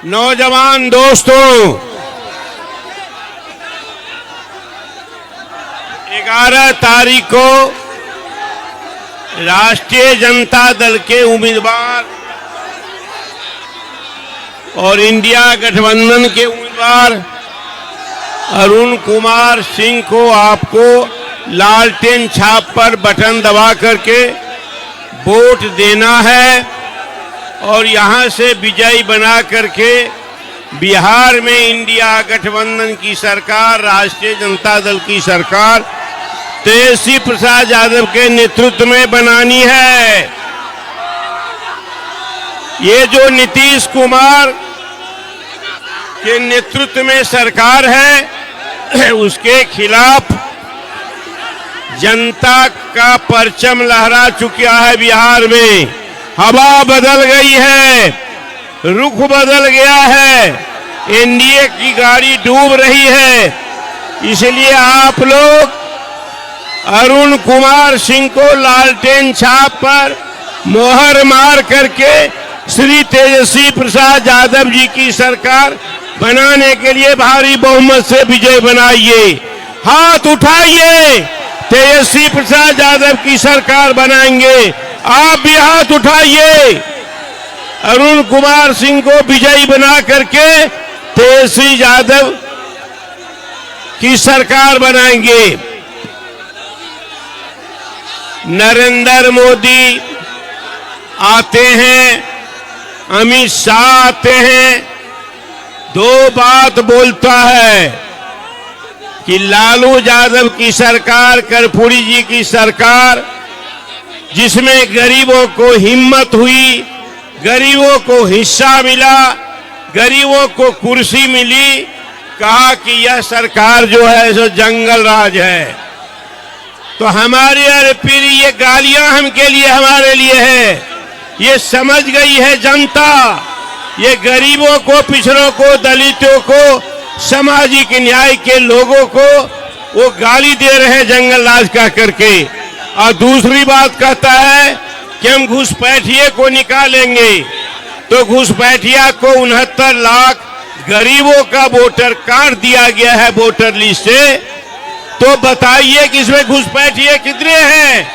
नौजवान दोस्तों, 11 तारीख को राष्ट्रीय जनता दल के उम्मीदवार और इंडिया गठबंधन के उम्मीदवार अरुण कुमार सिंह को आपको लालटेन छाप पर बटन दबा करके वोट देना है और यहां से विजयी बना करके बिहार में इंडिया गठबंधन की सरकार, राष्ट्रीय जनता दल की सरकार तेजस्वी प्रसाद यादव के नेतृत्व में बनानी है। ये जो नीतीश कुमार के नेतृत्व में सरकार है उसके खिलाफ जनता का परचम लहरा चुका है। बिहार में हवा बदल गई है, रुख बदल गया है, एनडीए की गाड़ी डूब रही है। इसलिए आप लोग अरुण कुमार सिंह को लालटेन छाप पर मोहर मार करके श्री तेजस्वी प्रसाद यादव जी की सरकार बनाने के लिए भारी बहुमत से विजय बनाइए। हाथ उठाइए, तेजस्वी प्रसाद यादव की सरकार बनाएंगे। आप भी हाथ उठाइए, अरुण कुमार सिंह को विजयी बना करके तेजस्वी यादव की सरकार बनाएंगे। नरेंद्र मोदी आते हैं, अमित शाह आते हैं, दो बात बोलता है कि लालू यादव की सरकार, कर्पूरी जी की सरकार, जिसमें गरीबों को हिम्मत हुई, गरीबों को हिस्सा मिला, गरीबों को कुर्सी मिली, कहा कि यह सरकार जो है सो जंगल राज है। तो हमारे अरे पीर ये गालियां हम के लिए, हमारे लिए है। ये समझ गई है जनता, ये गरीबों को, पिछड़ों को, दलितों को, सामाजिक न्याय के लोगों को वो गाली दे रहे हैं जंगल राज का करके। और दूसरी बात कहता है कि हम घुसपैठिए को निकालेंगे। तो घुसपैठिया को 69 लाख गरीबों का वोटर काट दिया गया है वोटर लिस्ट से। तो बताइए कि इसमें घुसपैठिए कितने हैं?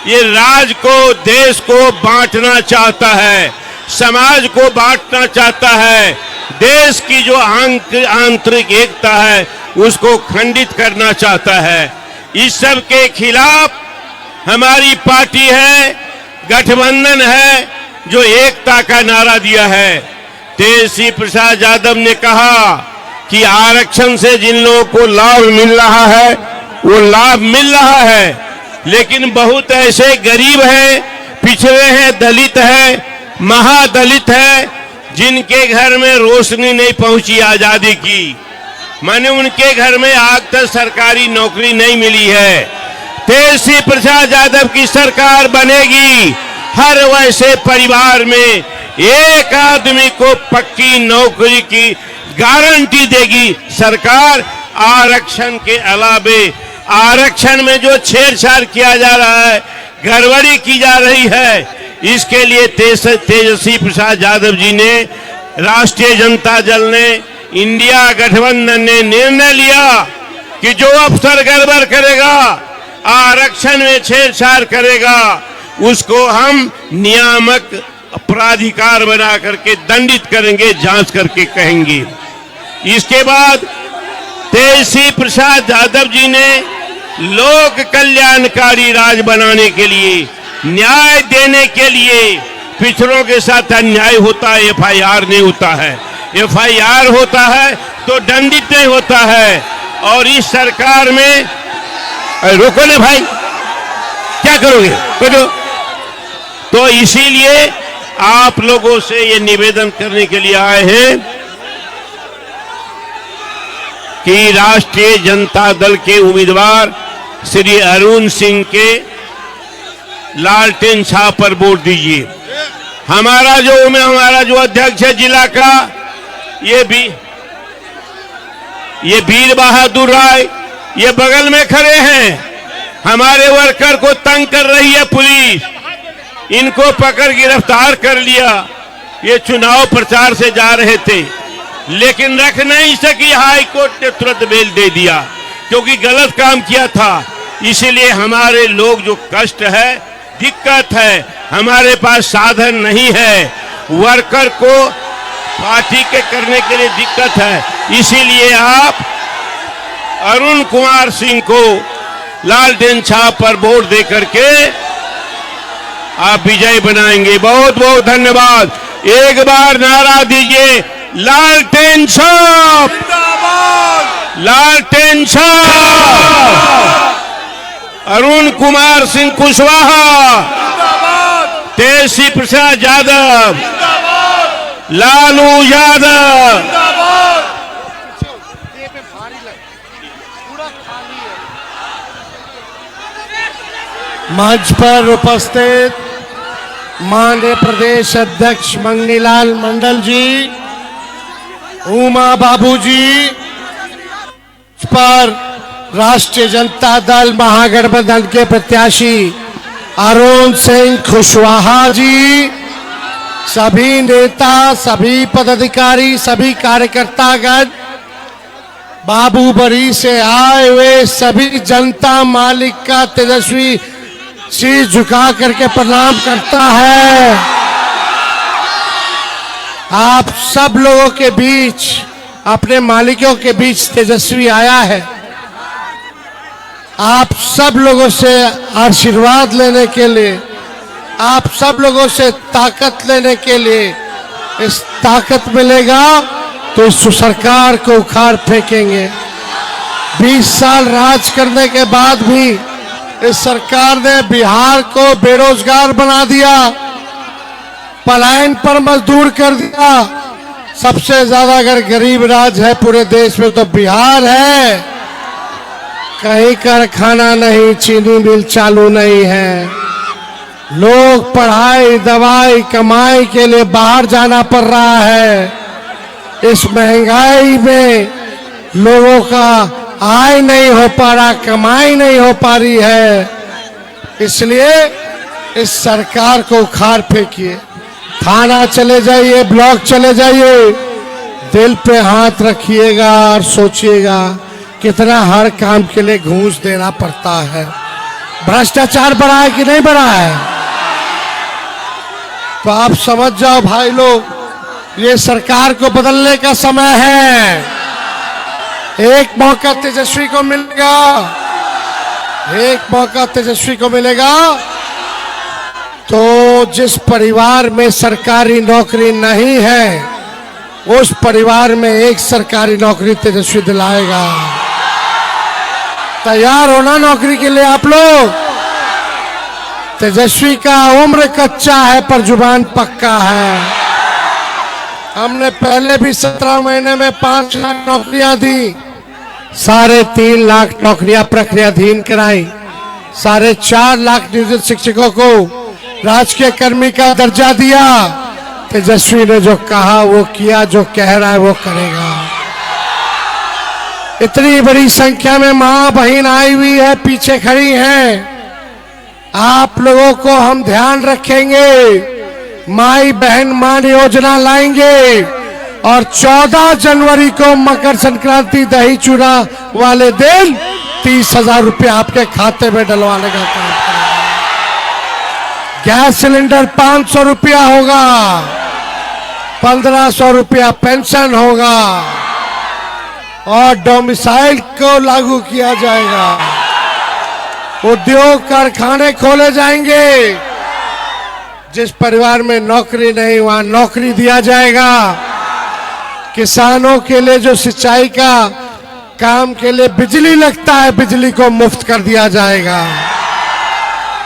ये राज को, देश को बांटना चाहता है, समाज को बांटना चाहता है, देश की जो आंतरिक एकता है उसको खंडित करना चाहता है। इस सब के खिलाफ हमारी पार्टी है, गठबंधन है, जो एकता का नारा दिया है। तेजस्वी प्रसाद यादव ने कहा कि आरक्षण से जिन लोगों को लाभ मिल रहा है वो लाभ मिल रहा है, लेकिन बहुत ऐसे गरीब हैं, पिछड़े हैं, दलित हैं, महादलित हैं, जिनके घर में रोशनी नहीं पहुंची आजादी की, माने उनके घर में आज तक सरकारी नौकरी नहीं मिली है। तेजस्वी प्रसाद यादव की सरकार बनेगी, हर वैसे परिवार में एक आदमी को पक्की नौकरी की गारंटी देगी सरकार। आरक्षण के अलावे आरक्षण में जो छेड़छाड़ किया जा रहा है, गड़बड़ी की जा रही है, इसके लिए तेजस्वी प्रसाद यादव जी ने, राष्ट्रीय जनता दल ने, इंडिया गठबंधन ने निर्णय लिया कि जो अफसर गड़बड़ करेगा, आरक्षण में छेड़छाड़ करेगा, उसको हम नियामक प्राधिकार बना करके दंडित करेंगे, जांच करके कहेंगे। इसके बाद तेजस्वी प्रसाद यादव जी ने लोक कल्याणकारी राज बनाने के लिए, न्याय देने के लिए, पिछड़ों के साथ अन्याय होता है एफआईआर नहीं होता है, एफआईआर होता है तो दंडित नहीं होता है। और इस सरकार में रोको ना भाई, क्या करोगे करो। तो इसीलिए आप लोगों से ये निवेदन करने के लिए आए हैं कि राष्ट्रीय जनता दल के उम्मीदवार श्री अरुण सिंह के लालटेन छाप पर वोट दीजिए। हमारा जो अध्यक्ष है जिला का, ये वीर बहादुर राय, ये बगल में खड़े हैं। हमारे वर्कर को तंग कर रही है पुलिस, इनको पकड़ गिरफ्तार कर लिया। ये चुनाव प्रचार से जा रहे थे, लेकिन रख नहीं सकी। हाई कोर्ट ने तुरंत बेल दे दिया क्योंकि गलत काम किया था। इसीलिए हमारे लोग जो कष्ट है, दिक्कत है, हमारे पास साधन नहीं है, वर्कर को पार्टी के करने के लिए दिक्कत है। इसीलिए आप अरुण कुमार सिंह को लालटेन छाप पर वोट दे करके आप विजय बनाएंगे। बहुत बहुत धन्यवाद। एक बार नारा दीजिए, लालटेन छाप, लालटेन छाप। अरुण कुमार सिंह कुशवाहा, तेजस्वी प्रसाद यादव, लालू यादव। मंच पर उपस्थित माननीय प्रदेश अध्यक्ष मंगनीलाल मंडल जी, उमा बाबू जी, पर राष्ट्रीय जनता दल महागठबंधन के प्रत्याशी अरुण सिंह कुशवाहा जी, सभी नेता, सभी पदाधिकारी, सभी कार्यकर्तागण, बाबूबरी से आए हुए सभी जनता मालिक का तेजस्वी शीश झुका करके प्रणाम करता है। आप सब लोगों के बीच, अपने मालिकों के बीच तेजस्वी आया है। आप सब लोगों से आशीर्वाद लेने के लिए, आप सब लोगों से ताकत लेने के लिए। इस ताकत मिलेगा तो इस सरकार को उखाड़ फेंकेंगे। 20 साल राज करने के बाद भी इस सरकार ने बिहार को बेरोजगार बना दिया, पलायन पर मजदूर कर दिया। सबसे ज्यादा अगर गरीब राज्य है पूरे देश में तो बिहार है। कहीं कारखाना नहीं, चीनी मिल चालू नहीं है। लोग पढ़ाई, दवाई, कमाई के लिए बाहर जाना पड़ रहा है। इस महंगाई में लोगों का आय नहीं हो पा रहा, कमाई नहीं हो पा रही है। इसलिए इस सरकार को उखाड़ फेंकिए। थाना चले जाइए, ब्लॉक चले जाइए, दिल पे हाथ रखिएगा और सोचिएगा कितना हर काम के लिए घूस देना पड़ता है। भ्रष्टाचार बढ़ा है कि नहीं बढ़ा है? तो आप समझ जाओ भाई लोग, ये सरकार को बदलने का समय है। एक मौका तेजस्वी को मिलेगा, एक मौका तेजस्वी को मिलेगा। तो जिस परिवार में सरकारी नौकरी नहीं है, उस परिवार में एक सरकारी नौकरी तेजस्वी दिलाएगा। तैयार होना नौकरी के लिए आप लोग। तेजस्वी का उम्र कच्चा है पर जुबान पक्का है। हमने पहले भी 17 महीने में 5 लाख नौकरियां दी, 3.5 लाख नौकरियां प्रक्रियाधीन कराई, 4.5 लाख नियोजित शिक्षकों को राजकीय कर्मी का दर्जा दिया। तेजस्वी ने जो कहा वो किया, जो कह रहा है वो करेगा। इतनी बड़ी संख्या में मां बहन आई हुई है, पीछे खड़ी हैं। आप लोगों को हम ध्यान रखेंगे। माई बहन मान योजना लाएंगे और 14 जनवरी को मकर संक्रांति दही चूड़ा वाले दिन 30,000 रुपये आपके खाते में डलवाने का काम करेंगे। गैस सिलेंडर 500 रुपया होगा, 1500 रुपया पेंशन होगा और डोमिसाइल को लागू किया जाएगा। उद्योग कारखाने खोले जाएंगे। जिस परिवार में नौकरी नहीं वहां नौकरी दिया जाएगा। किसानों के लिए जो सिंचाई का काम के लिए बिजली लगता है, बिजली को मुफ्त कर दिया जाएगा।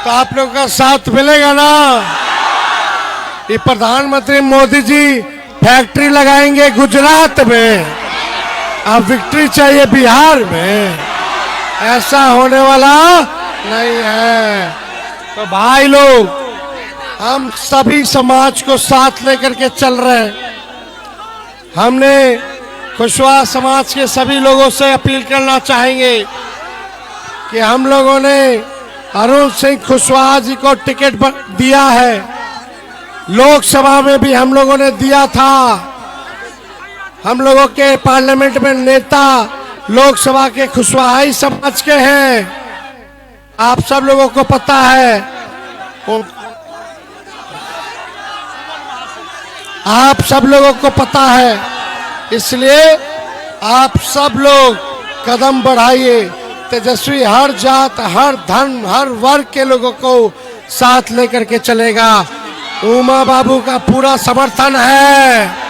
तो आप लोगों का साथ मिलेगा ना? ये प्रधानमंत्री मोदी जी फैक्ट्री लगाएंगे गुजरात में, अब विक्ट्री चाहिए बिहार में। ऐसा होने वाला नहीं है। तो भाई लोग, हम सभी समाज को साथ लेकर के चल रहे हैं। हमने कुशवाहा समाज के सभी लोगों से अपील करना चाहेंगे कि हम लोगों ने अरुण सिंह कुशवाहा जी को टिकट दिया है। लोकसभा में भी हम लोगों ने दिया था। हम लोगों के पार्लियामेंट में नेता लोकसभा के कुशवाहा समाज के हैं, आप सब लोगों को पता है। आप सब लोगों को पता है, इसलिए आप सब लोग कदम बढ़ाइए। तेजस्वी हर जात, हर धर्म, हर वर्ग के लोगों को साथ लेकर के चलेगा। उमा बाबू का पूरा समर्थन है।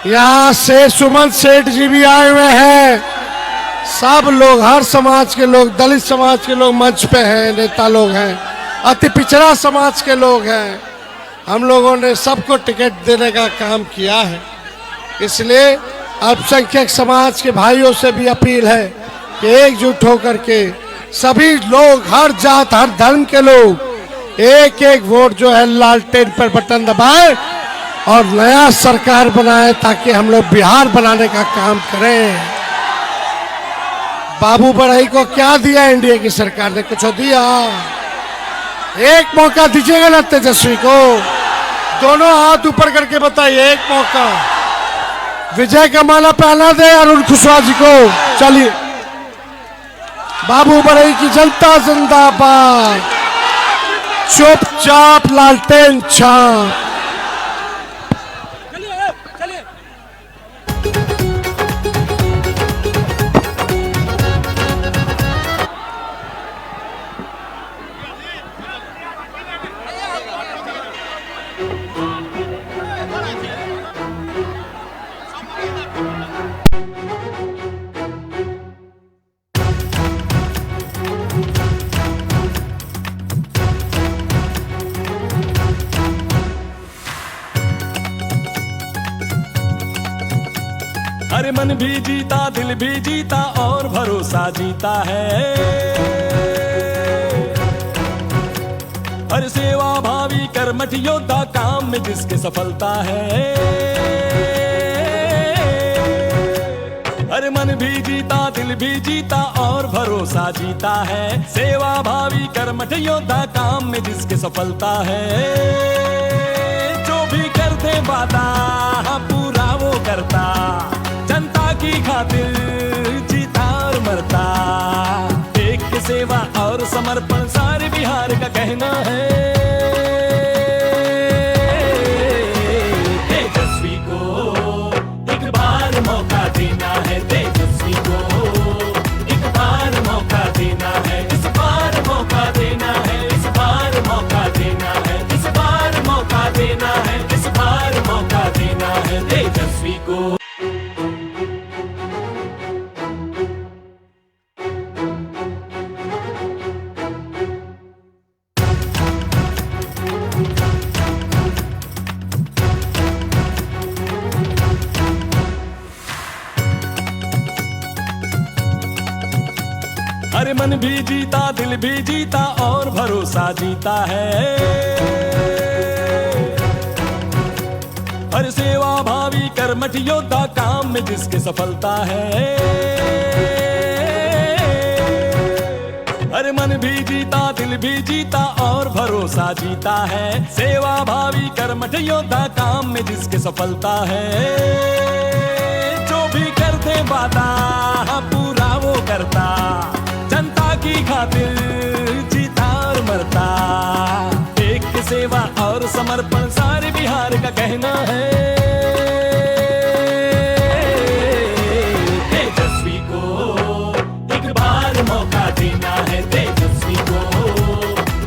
यहाँ से सुमन सेठ जी भी आए हुए हैं। सब लोग, हर समाज के लोग, दलित समाज के लोग मंच पे हैं, नेता लोग हैं, अति पिछड़ा समाज के लोग हैं। हम लोगों ने सबको टिकट देने का काम किया है। इसलिए अल्पसंख्यक समाज के भाइयों से भी अपील है कि एकजुट होकर के सभी लोग, हर जात, हर धर्म के लोग एक एक वोट जो है लालटेन पर बटन दबाए और नया सरकार बनाए, ताकि हम लोग बिहार बनाने का काम करें। बाबू बढ़ई को क्या दिया एनडीए की सरकार ने? कुछ दिया? एक मौका दीजिएगा ना तेजस्वी को? दोनों हाथ ऊपर करके बताइए, एक मौका। विजय का माला पहना दे अरुण कुशवाहा जी को। चलिए, बाबू बढ़ई की जनता जिंदाबाद। चुपचाप लालटेन छाप। अरे मन भी जीता, दिल भी जीता और भरोसा जीता है। हर सेवा भावी कर्मठ योद्धा काम में जिसके सफलता है। अरे मन भी जीता, दिल भी जीता और भरोसा जीता है। सेवा भावी कर्मठ योद्धा काम में जिसके सफलता है। जो भी करते वादा पूरा वो करता, जनता की खातिर जीता और मरता। एक सेवा और समर्पण सारे बिहार का कहना है। तेजस्वी को एक बार मौका देना है। तेजस्वी को एक बार मौका देना है। इस बार मौका देना है। इस बार मौका देना है। इस बार मौका देना है। इस बार मौका देना है तेजस्वी को। अरे मन भी जीता, दिल भी जीता और भरोसा जीता है। हर सेवा भावी कर्मठ योद्धा काम में जिसके सफलता है। अरे मन भी जीता, दिल भी जीता और भरोसा जीता है। सेवा भावी कर्मठ योद्धा काम में जिसके सफलता है। जो भी करते वादा पूरा वो करता, जनता की खातिर जीता और मरता। एक सेवा और समर्पण सारे बिहार का कहना है। तेजस्वी को एक बार मौका देना है। तेजस्वी को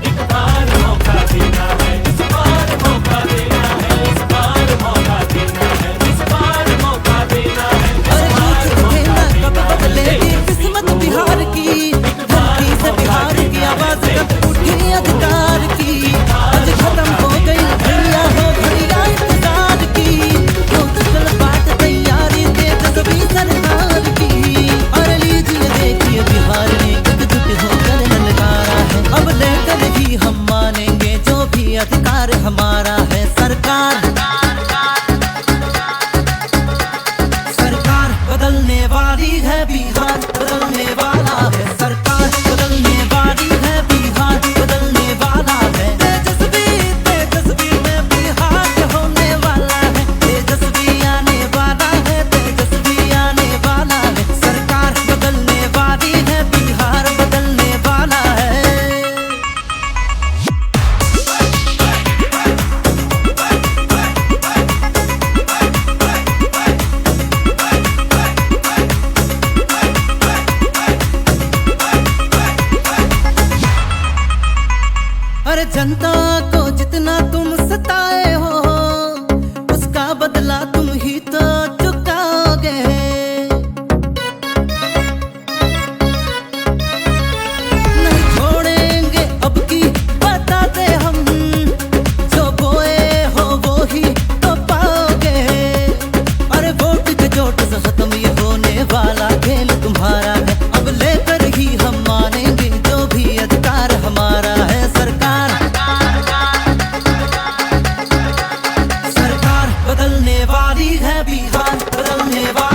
एक बार मौका देना है। इस बार मौका देना है। इस बार मौका देना है। इस बार मौका देना है। इस बार मौका देना है। किस्मत बिहार की, धरती से बिहार की आवाज कब उठी अधिकार की। आज खत्म हो गई दुनिया हो घड़िया इंतजार की। बदलने वाली है बिहार, बदलने वाली